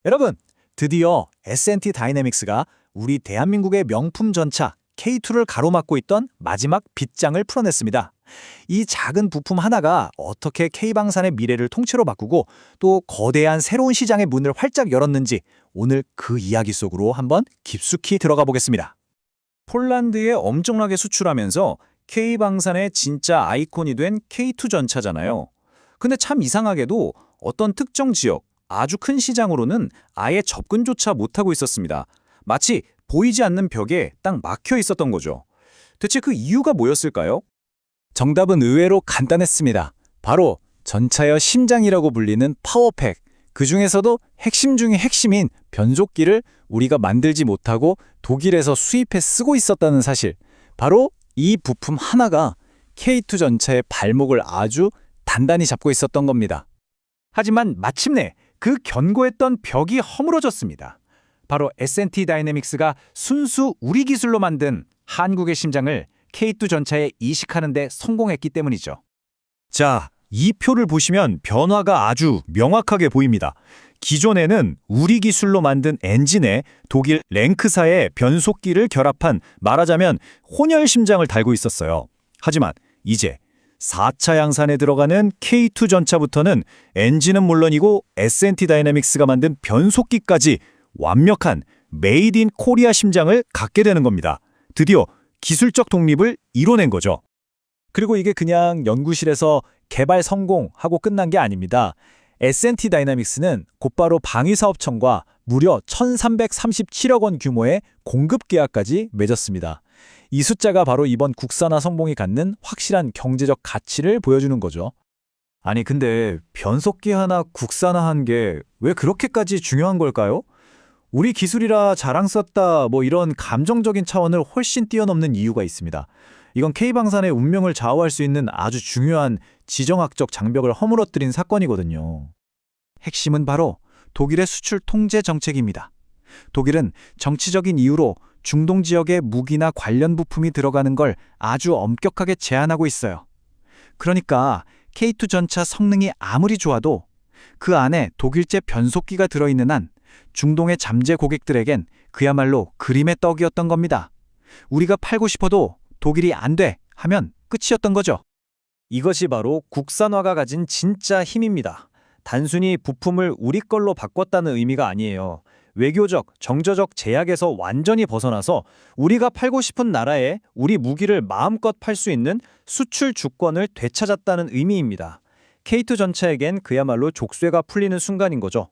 여러분, 드디어 S&T 다이내믹스가 우리 대한민국의 명품 전차 K2를 가로막고 있던 마지막 빗장을 풀어냈습니다. 이 작은 부품 하나가 어떻게 K방산의 미래를 통째로 바꾸고 또 거대한 새로운 시장의 문을 활짝 열었는지 오늘 그 이야기 속으로 한번 깊숙이 들어가 보겠습니다. 폴란드에 엄청나게 수출하면서 K방산의 진짜 아이콘이 된 K2 전차잖아요. 근데 참 이상하게도 어떤 특정 지역, 아주 큰 시장으로는 아예 접근조차 못하고 있었습니다. 마치 보이지 않는 벽에 딱 막혀 있었던 거죠. 대체 그 이유가 뭐였을까요? 정답은 의외로 간단했습니다. 바로 전차의 심장이라고 불리는 파워팩. 그 중에서도 핵심 중의 핵심인 변속기를 우리가 만들지 못하고 독일에서 수입해 쓰고 있었다는 사실. 바로 이 부품 하나가 K2 전차의 발목을 아주 단단히 잡고 있었던 겁니다. 하지만 마침내 그 견고했던 벽이 허물어졌습니다. 바로 S&T 다이내믹스가 순수 우리 기술로 만든 한국의 심장을 K2 전차에 이식하는 데 성공했기 때문이죠. 자, 이 표를 보시면 변화가 아주 명확하게 보입니다. 기존에는 우리 기술로 만든 엔진에 독일 랭크사의 변속기를 결합한 말하자면 혼혈 심장을 달고 있었어요. 하지만 이제 4차 양산에 들어가는 K2 전차부터는 엔진은 물론이고 S&T 다이내믹스가 만든 변속기까지 완벽한 메이드 인 코리아 심장을 갖게 되는 겁니다. 드디어 기술적 독립을 이뤄낸 거죠. 그리고 이게 그냥 연구실에서 개발 성공하고 끝난 게 아닙니다. S&T 다이내믹스는 곧바로 방위사업청과 무려 1,337억 원 규모의 공급 계약까지 맺었습니다. 이 숫자가 바로 이번 국산화 성공이 갖는 확실한 경제적 가치를 보여주는 거죠. 아니 근데 변속기 하나 국산화한 게 왜 그렇게까지 중요한 걸까요? 우리 기술이라 자랑스럽다 이런 감정적인 차원을 훨씬 뛰어넘는 이유가 있습니다. 이건 K방산의 운명을 좌우할 수 있는 아주 중요한 지정학적 장벽을 허물어뜨린 사건이거든요. 핵심은 바로 독일의 수출 통제 정책입니다. 독일은 정치적인 이유로 중동 지역에 무기나 관련 부품이 들어가는 걸 아주 엄격하게 제한하고 있어요. 그러니까 K2 전차 성능이 아무리 좋아도 그 안에 독일제 변속기가 들어있는 한 중동의 잠재 고객들에겐 그야말로 그림의 떡이었던 겁니다. 우리가 팔고 싶어도 독일이 안 돼 하면 끝이었던 거죠. 이것이 바로 국산화가 가진 진짜 힘입니다. 단순히 부품을 우리 걸로 바꿨다는 의미가 아니에요. 외교적, 정서적 제약에서 완전히 벗어나서 우리가 팔고 싶은 나라에 우리 무기를 마음껏 팔 수 있는 수출 주권을 되찾았다는 의미입니다. K2 전차에겐 그야말로 족쇄가 풀리는 순간인 거죠.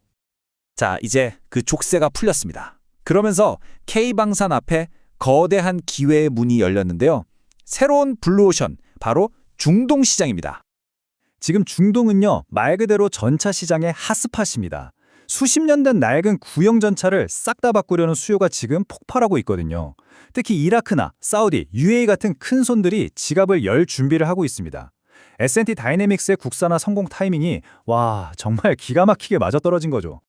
자, 이제 그 족쇄가 풀렸습니다. 그러면서 K방산 앞에 거대한 기회의 문이 열렸는데요. 새로운 블루오션, 바로 중동 시장입니다. 지금 중동은요, 말 그대로 전차 시장의 핫스팟입니다. 수십 년 된 낡은 구형 전차를 싹 다 바꾸려는 수요가 지금 폭발하고 있거든요. 특히 이라크나 사우디, UAE 같은 큰 손들이 지갑을 열 준비를 하고 있습니다. S&T 다이내믹스의 국산화 성공 타이밍이 정말 기가 막히게 맞아떨어진 거죠.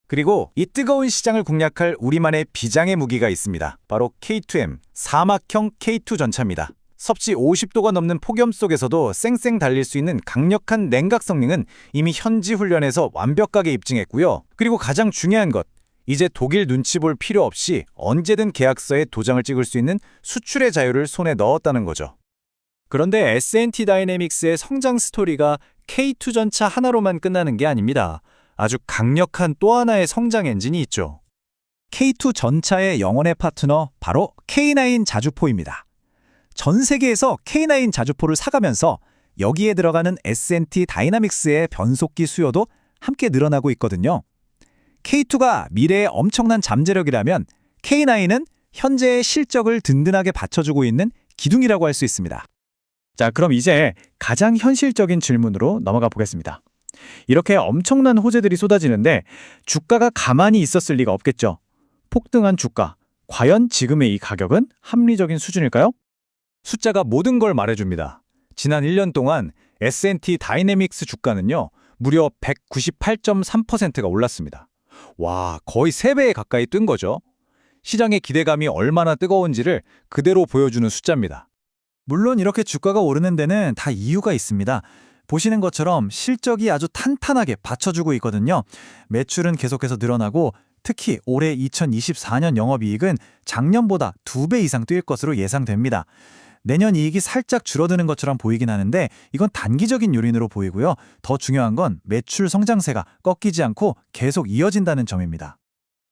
그리고 이 뜨거운 시장을 공략할 우리만의 비장의 무기가 있습니다. 바로 K2M, 사막형 K2 전차입니다. 섭씨 50도가 넘는 폭염 속에서도 쌩쌩 달릴 수 있는 강력한 냉각 성능은 이미 현지 훈련에서 완벽하게 입증했고요. 그리고 가장 중요한 것, 이제 독일 눈치 볼 필요 없이 언제든 계약서에 도장을 찍을 수 있는 수출의 자유를 손에 넣었다는 거죠. 그런데 S&T 다이내믹스의 성장 스토리가 K2 전차 하나로만 끝나는 게 아닙니다. 아주 강력한 또 하나의 성장 엔진이 있죠. K2 전차의 영혼의 파트너, 바로 K9 자주포입니다. 전 세계에서 K9 자주포를 사가면서 여기에 들어가는 S&T 다이내믹스의 변속기 수요도 함께 늘어나고 있거든요. K2가 미래의 엄청난 잠재력이라면 K9은 현재의 실적을 든든하게 받쳐주고 있는 기둥이라고 할 수 있습니다. 자, 그럼 이제 가장 현실적인 질문으로 넘어가 보겠습니다. 이렇게 엄청난 호재들이 쏟아지는데 주가가 가만히 있었을 리가 없겠죠. 폭등한 주가, 과연 지금의 이 가격은 합리적인 수준일까요? 숫자가 모든 걸 말해줍니다. 지난 1년 동안 S&T 다이내믹스 주가는요, 무려 198.3%가 올랐습니다. 거의 3배에 가까이 뜬 거죠. 시장의 기대감이 얼마나 뜨거운지를 그대로 보여주는 숫자입니다. 물론 이렇게 주가가 오르는 데는 다 이유가 있습니다. 보시는 것처럼 실적이 아주 탄탄하게 받쳐주고 있거든요. 매출은 계속해서 늘어나고 특히 올해 2024년 영업이익은 작년보다 2배 이상 뛸 것으로 예상됩니다. 내년 이익이 살짝 줄어드는 것처럼 보이긴 하는데 이건 단기적인 요인으로 보이고요. 더 중요한 건 매출 성장세가 꺾이지 않고 계속 이어진다는 점입니다.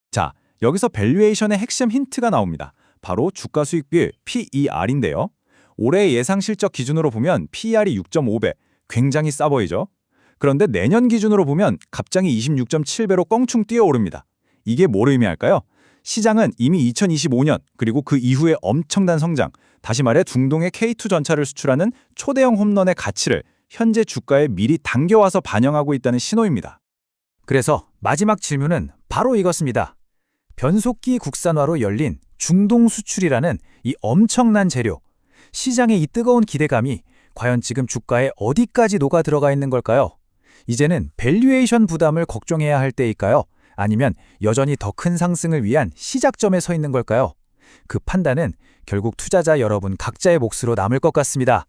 자, 여기서 밸류에이션의 핵심 힌트가 나옵니다. 바로 주가 수익 비율 PER인데요. 올해 예상 실적 기준으로 보면 PER이 6.5배, 굉장히 싸 보이죠? 그런데 내년 기준으로 보면 갑자기 26.7배로 껑충 뛰어오릅니다. 이게 뭘 의미할까요? 시장은 이미 2025년 그리고 그 이후에 엄청난 성장, 다시 말해 중동의 K2 전차를 수출하는 초대형 홈런의 가치를 현재 주가에 미리 당겨와서 반영하고 있다는 신호입니다. 그래서 마지막 질문은 바로 이것입니다. 변속기 국산화로 열린 중동 수출이라는 이 엄청난 재료, 시장의 이 뜨거운 기대감이 과연 지금 주가에 어디까지 녹아 들어가 있는 걸까요? 이제는 밸류에이션 부담을 걱정해야 할 때일까요? 아니면 여전히 더 큰 상승을 위한 시작점에 서 있는 걸까요? 그 판단은 결국 투자자 여러분 각자의 몫으로 남을 것 같습니다.